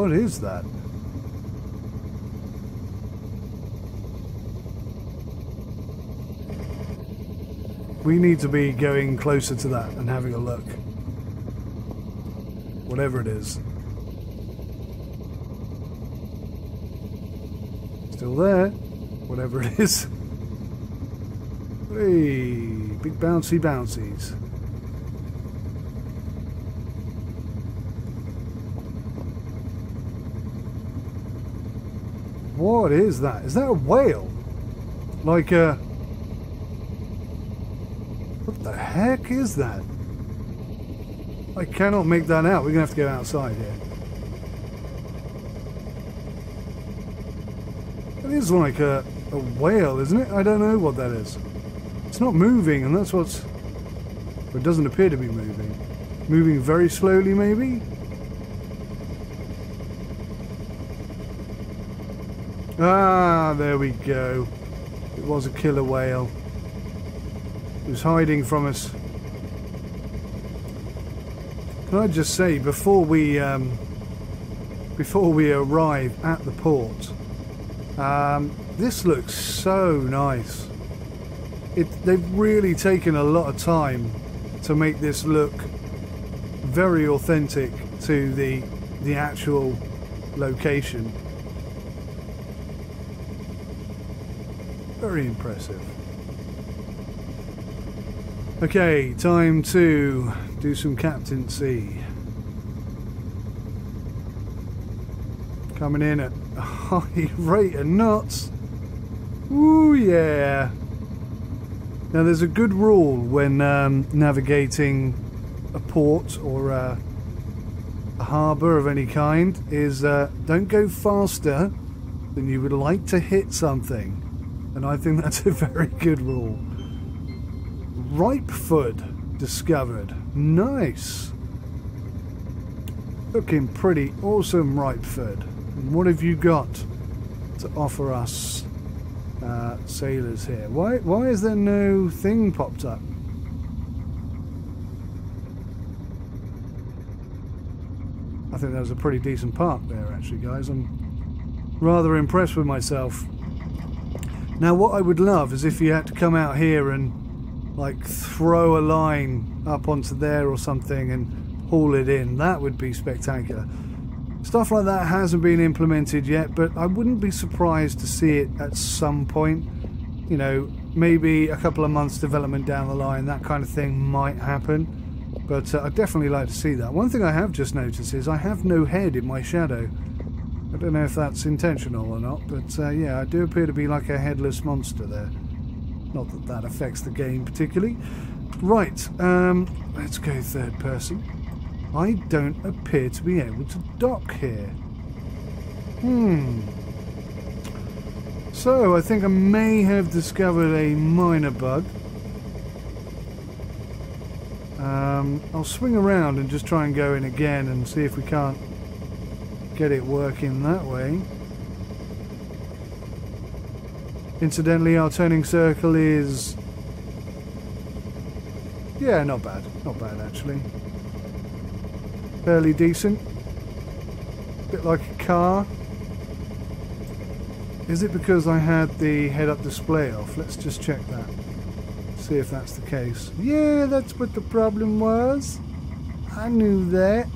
What is that? We need to be going closer to that and having a look. Whatever it is. Still there. Whatever it is. Hey, big bouncy bouncies. What is that? Is that a whale? Like a... What the heck is that? I cannot make that out. We're going to have to go outside here. It is like a whale, isn't it? I don't know what that is. It's not moving, and that's what's... It doesn't appear to be moving. Moving very slowly, maybe? Ah, there we go. It was a killer whale. It was hiding from us. Can I just say, before we arrive at the port, this looks so nice. They've really taken a lot of time to make this look very authentic to the actual location. Very impressive. Okay, time to do some captaincy. Coming in at a high rate of knots. Ooh, yeah. Now there's a good rule when navigating a port or a harbour of any kind is don't go faster than you would like to hit something. And I think that's a very good rule. Ripe food discovered. Nice. Looking pretty awesome, ripe food. And what have you got to offer us sailors here? Why is there no thing popped up? I think that was a pretty decent park there, actually, guys. I'm rather impressed with myself. Now, what I would love is if you had to come out here and, like, throw a line up onto there or something and haul it in. That would be spectacular. Stuff like that hasn't been implemented yet, but I wouldn't be surprised to see it at some point. You know, maybe a couple of months development down the line, that kind of thing might happen. But I'd definitely like to see that. One thing I have just noticed is I have no head in my shadow. I don't know if that's intentional or not, but yeah, I do appear to be like a headless monster there. Not that that affects the game particularly. Right, let's go third person. I don't appear to be able to dock here. So, I think I may have discovered a minor bug. I'll swing around and just try and go in again and see if we can't get it working that way. Incidentally, our turning circle is... yeah, not bad. Not bad, actually. Fairly decent. Bit like a car. Is it because I had the head-up display off? Let's just check that. See if that's the case. Yeah, that's what the problem was. I knew that.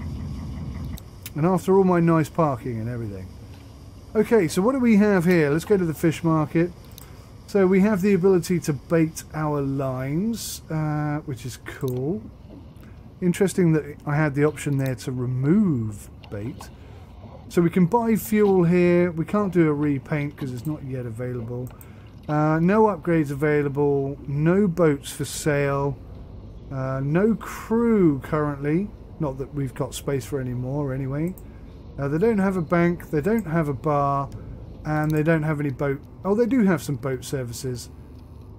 And after all my nice parking and everything. Okay, so what do we have here? Let's go to the fish market. So we have the ability to bait our lines, which is cool. Interesting that I had the option there to remove bait. So we can buy fuel here. We can't do a repaint because it's not yet available. No upgrades available. No boats for sale. No crew currently. Not that we've got space for any more anyway. They don't have a bank. They don't have a bar. And they don't have any boat... oh, they do have some boat services.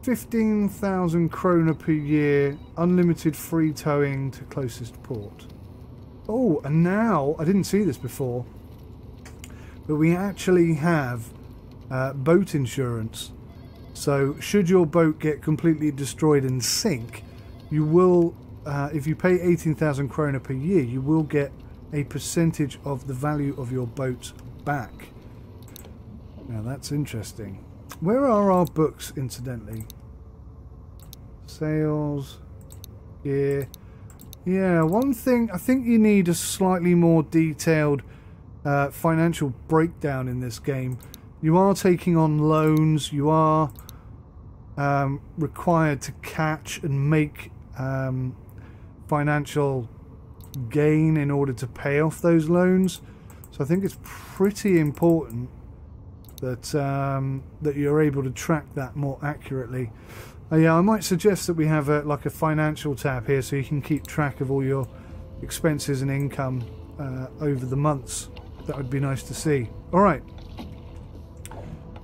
15,000 kroner per year. Unlimited free towing to closest port. Oh, and now... I didn't see this before. But we actually have boat insurance. So, should your boat get completely destroyed and sink, you will, if you pay 18,000 kroner per year, you will get a percentage of the value of your boat back. Now that's interesting. Where are our books, incidentally? Sales, gear. Yeah, one thing, I think you need a slightly more detailed financial breakdown in this game. You are taking on loans, you are required to catch and make financial gain in order to pay off those loans. So I think it's pretty important that that you're able to track that more accurately. Yeah, I might suggest that we have like a financial tab here, so you can keep track of all your expenses and income over the months. That would be nice to see. All right.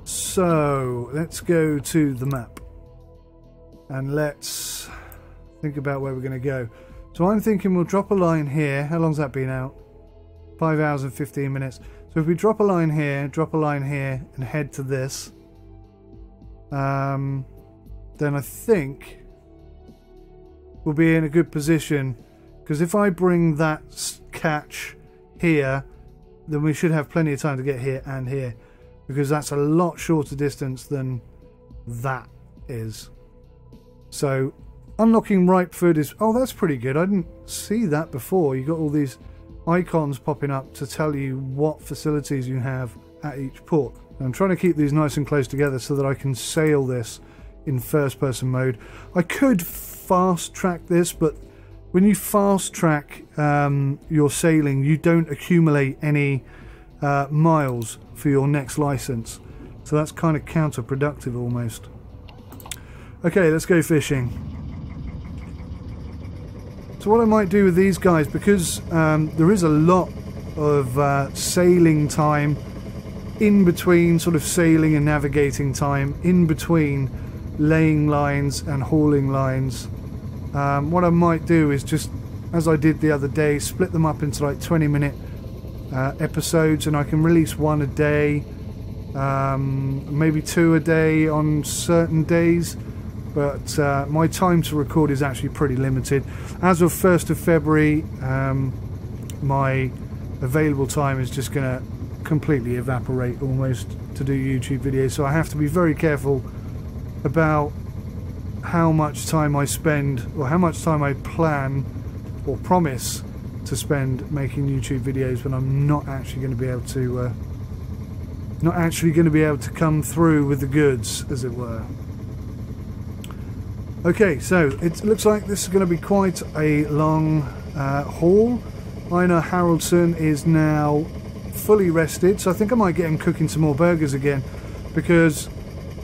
So let's go to the map and let's think about where we're going to go. So I'm thinking we'll drop a line here. How long's that been out? 5 hours and 15 minutes. So if we drop a line here, and head to this, then I think we'll be in a good position, because if I bring that catch here, then we should have plenty of time to get here and here, because that's a lot shorter distance than that is. So unlocking ripe food is... oh, that's pretty good. I didn't see that before. You got all these icons popping up to tell you what facilities you have at each port. And I'm trying to keep these nice and close together so that I can sail this in first person mode. I could fast track this, but when you fast track your sailing, you don't accumulate any miles for your next license, so that's kind of counterproductive almost. Okay, let's go fishing. So what I might do with these guys, because there is a lot of sailing time in between, sort of sailing and navigating time in between laying lines and hauling lines, what I might do is just, as I did the other day, split them up into like 20-minute episodes, and I can release one a day, maybe 2 a day on certain days, but my time to record is actually pretty limited. As of 1st of February, my available time is just going to completely evaporate almost to do YouTube videos, so I have to be very careful about how much time I spend, or how much time I plan or promise to spend making YouTube videos when I'm not actually going to be able to come through with the goods, as it were. Okay, so it looks like this is going to be quite a long haul. Einar Haraldsson is now fully rested, so I think I might get him cooking some more burgers again, because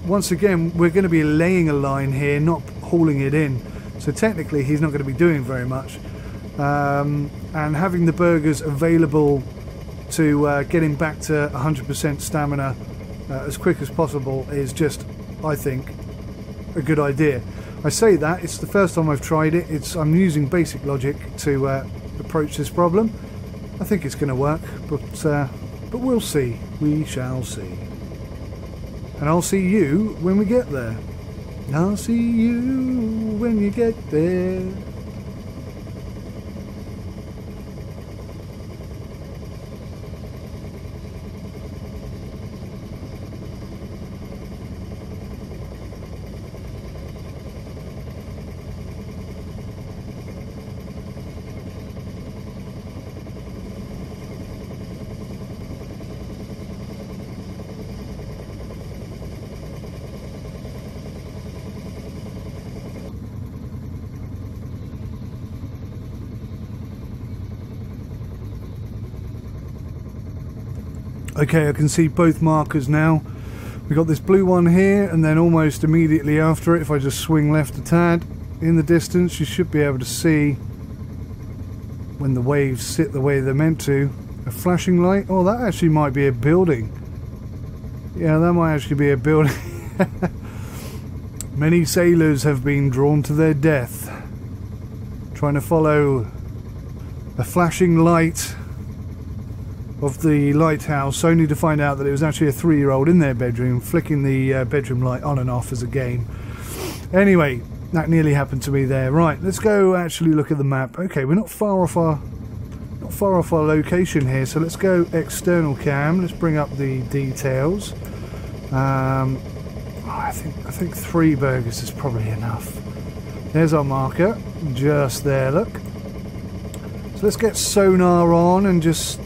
once again we're going to be laying a line here, not hauling it in, so technically he's not going to be doing very much, and having the burgers available to get him back to 100% stamina as quick as possible is just, I think, a good idea. I say that, it's the first time I've tried it. I'm using basic logic to approach this problem. I think it's going to work, but we'll see. We shall see. And I'll see you when we get there. I'll see you when you get there. Okay, I can see both markers now. We've got this blue one here, and then almost immediately after it, if I just swing left a tad, in the distance you should be able to see, when the waves sit the way they're meant to, a flashing light. Oh, that actually might be a building. Yeah, that might actually be a building. Many sailors have been drawn to their death trying to follow a flashing light of the lighthouse, only to find out that it was actually a 3-year-old in their bedroom flicking the bedroom light on and off as a game. Anyway, that nearly happened to me there. Right, let's go actually look at the map. Okay, we're not far off our not far off our location here, so let's go external cam. Let's bring up the details. I think 3 burgers is probably enough. There's our marker, just there, look. So let's get sonar on and just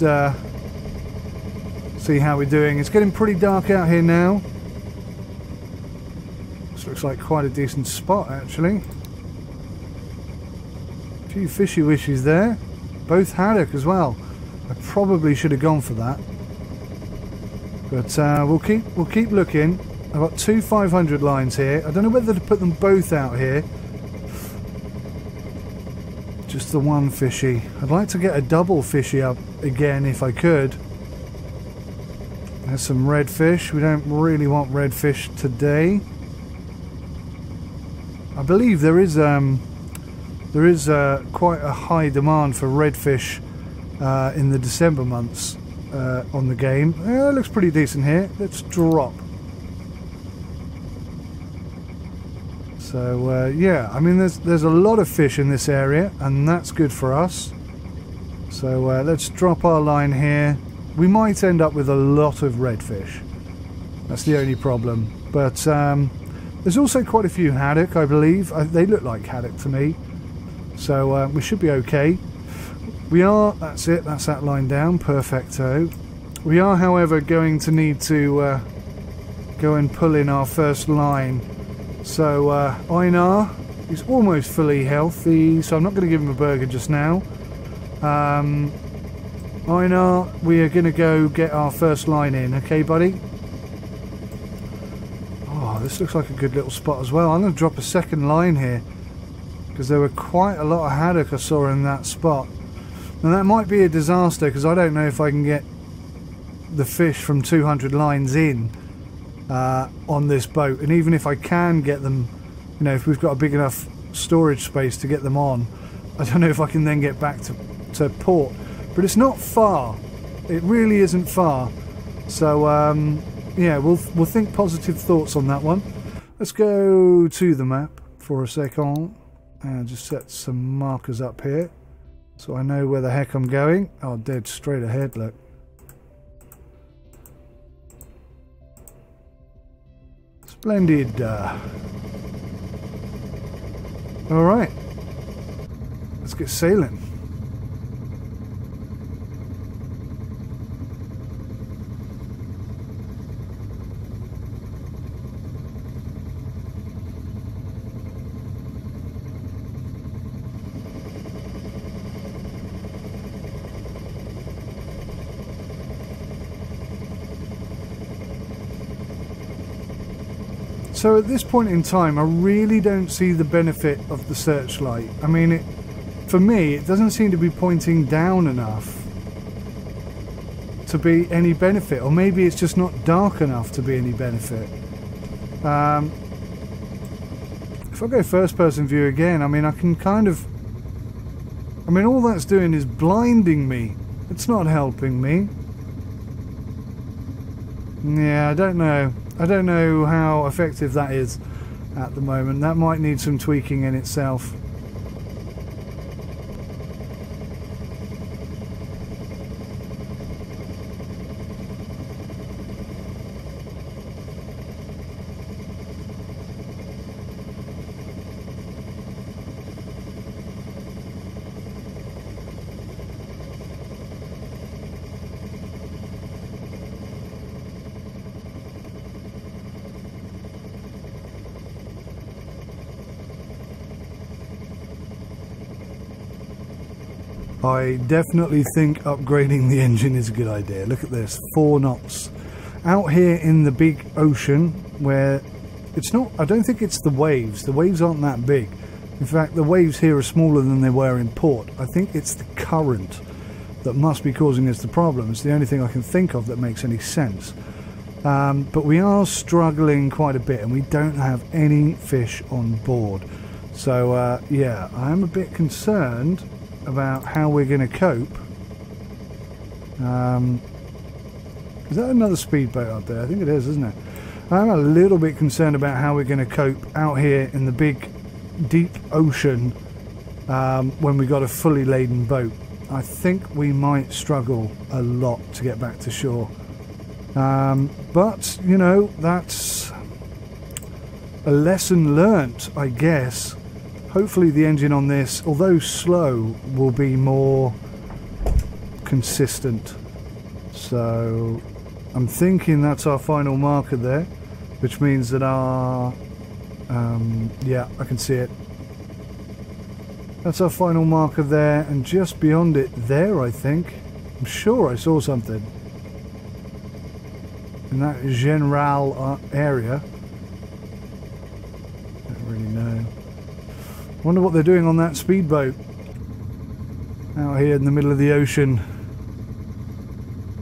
see how we're doing. It's getting pretty dark out here now. This looks like quite a decent spot, actually. A few fishy wishes there. Both haddock as well. I probably should have gone for that. But we'll keep looking. I've got 2 500 lines here. I don't know whether to put them both out here. Just the one fishy. I'd like to get a double fishy up again if I could. There's some redfish. We don't really want redfish today. I believe there is quite a high demand for redfish in the December months on the game. It looks pretty decent here. Let's drop. So yeah, I mean there's a lot of fish in this area, and that's good for us. So let's drop our line here. We might end up with a lot of redfish. That's the only problem. But there's also quite a few haddock, I believe. They look like haddock to me. So we should be okay. We are, that's it, that's that line down, perfecto. We are, however, going to need to go and pull in our first line. So Einar is almost fully healthy, so I'm not going to give him a burger just now. Einar, we are going to go get our first line in, okay buddy? Oh, this looks like a good little spot as well. I'm going to drop a second line here, because there were quite a lot of haddock I saw in that spot. Now that might be a disaster, because I don't know if I can get the fish from 200 lines in on this boat, and even if I can get them, you know, if we've got a big enough storage space to get them on, I don't know if I can then get back to port. But it's not far, it really isn't far. So yeah, we'll think positive thoughts on that one. Let's go to the map for a second and just set some markers up here so I know where the heck I'm going. Oh, dead straight ahead, look. Splendid. Alright, let's get sailing. So at this point in time, I really don't see the benefit of the searchlight. I mean, for me, it doesn't seem to be pointing down enough to be any benefit. Or maybe it's just not dark enough to be any benefit. If I go first person view again, I mean, I can kind of... I mean, all that's doing is blinding me. It's not helping me. Yeah, I don't know. I don't know how effective that is at the moment. That might need some tweaking in itself. I definitely think upgrading the engine is a good idea. Look at this, 4 knots. Out here in the big ocean where it's not, I don't think it's the waves. The waves aren't that big. In fact, the waves here are smaller than they were in port. I think it's the current that must be causing us the problem. It's the only thing I can think of that makes any sense. But we are struggling quite a bit and we don't have any fish on board. So yeah, I am a bit concerned about how we're going to cope. Is that another speedboat up there? I think it is, isn't it? I'm a little bit concerned about how we're going to cope out here in the big deep ocean when we got a fully laden boat. I think we might struggle a lot to get back to shore. But, you know, that's a lesson learnt, I guess. Hopefully the engine on this, although slow, will be more consistent. So I'm thinking that's our final marker there, which means that our... yeah, I can see it. That's our final marker there, and just beyond it there, I think. I'm sure I saw something in that general area. I don't really know. Wonder what they're doing on that speedboat out here in the middle of the ocean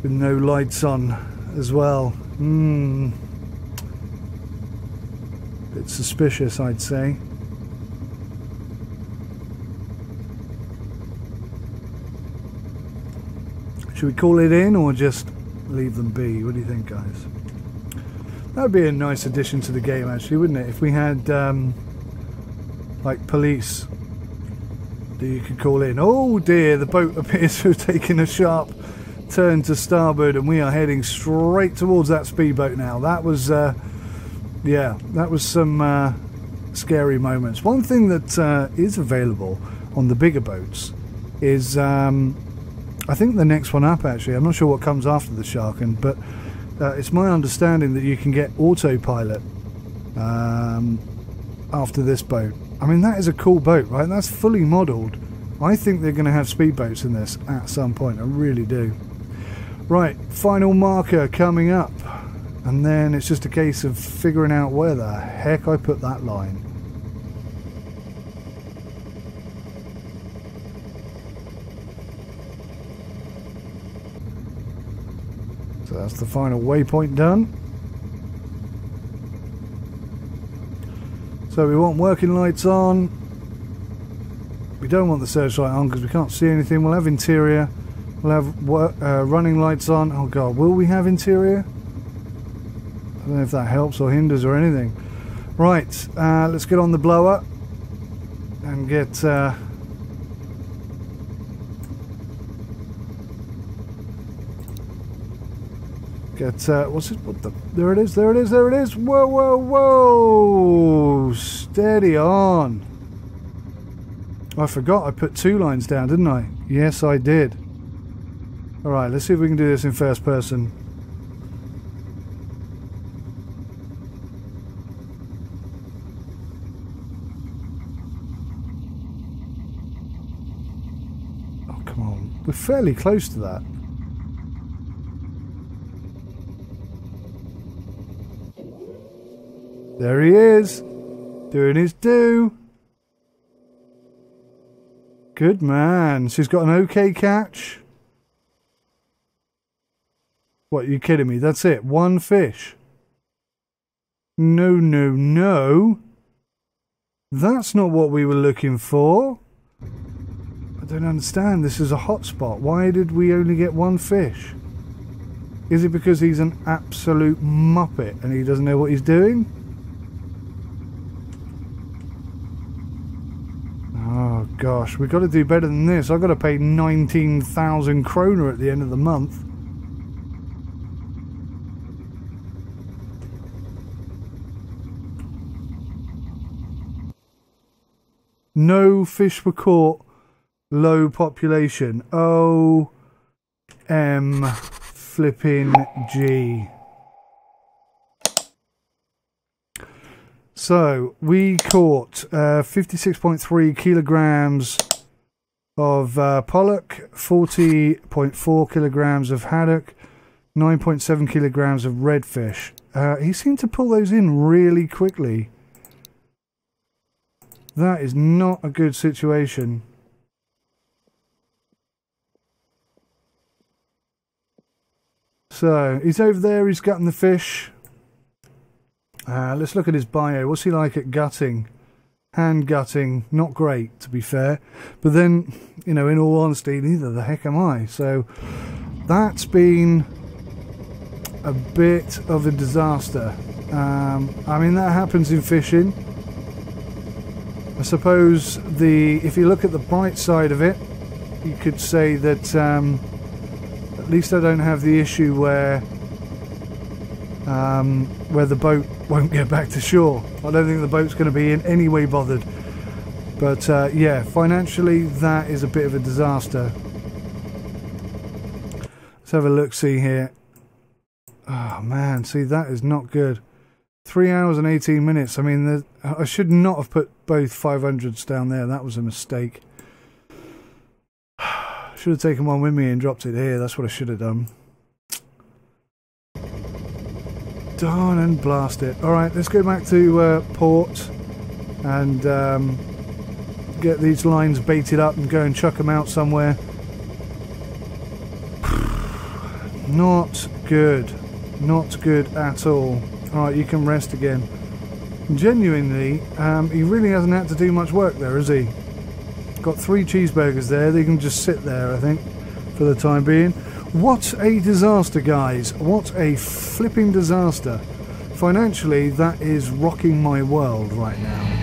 with no lights on as well. Bit suspicious, I'd say. Should we call it in or just leave them be? What do you think, guys? That would be a nice addition to the game, actually, wouldn't it? If we had like police that you could call in. Oh dear, the boat appears to have taken a sharp turn to starboard, and we are heading straight towards that speedboat now. That was yeah, that was some scary moments. One thing that is available on the bigger boats is I think the next one up, actually, I'm not sure what comes after the Sjarken, but it's my understanding that you can get autopilot after this boat. I mean, that is a cool boat, right? That's fully modelled. I think they're going to have speedboats in this at some point. I really do. Right, final marker coming up. And then it's just a case of figuring out where the heck I put that line. So that's the final waypoint done. So we want working lights on. We don't want the searchlight on because we can't see anything. We'll have interior. We'll have running lights on. Oh god, will we have interior? I don't know if that helps or hinders or anything. Right, let's get on the blower and get what's it? What the? There it is! There it is! There it is! Whoa! Whoa! Whoa! Steady on! I forgot I put 2 lines down, didn't I? Yes, I did. All right, let's see if we can do this in first person. Oh, come on! We're fairly close to that. There he is, doing his due. Good man. She's got an okay catch. What, are you kidding me? That's it. 1 fish. No, no, no. That's not what we were looking for. I don't understand. This is a hotspot. Why did we only get 1 fish? Is it because he's an absolute muppet and he doesn't know what he's doing? Oh gosh, we've got to do better than this. I've got to pay 19,000 kroner at the end of the month. No fish were caught. Low population. O-M flipping G. So, we caught 56.3 kilograms of pollock, 40.4 kilograms of haddock, 9.7 kilograms of redfish. He seemed to pull those in really quickly. That is not a good situation. So, he's over there, he's gutting the fish. Let's look at his bio. What's he like at gutting? Hand gutting, not great to be fair. But then, you know, in all honesty, neither the heck am I. So that's been a bit of a disaster. I mean, that happens in fishing. I suppose if you look at the bright side of it, you could say that at least I don't have the issue where the boat won't get back to shore. I don't think the boat's going to be in any way bothered. But yeah, financially that is a bit of a disaster. Let's have a look-see here. Oh man, see, that is not good. 3 hours and 18 minutes. I mean, I should not have put both 500s down there. That was a mistake. Should have taken one with me and dropped it here. That's what I should have done. Darn and blast it. Alright, let's go back to port and get these lines baited up and go and chuck them out somewhere. Not good. Not good at all. Alright, you can rest again. Genuinely, he really hasn't had to do much work there, has he? Got 3 cheeseburgers there. They can just sit there, I think, for the time being. What a disaster, guys. What a flipping disaster. Financially, that is rocking my world right now.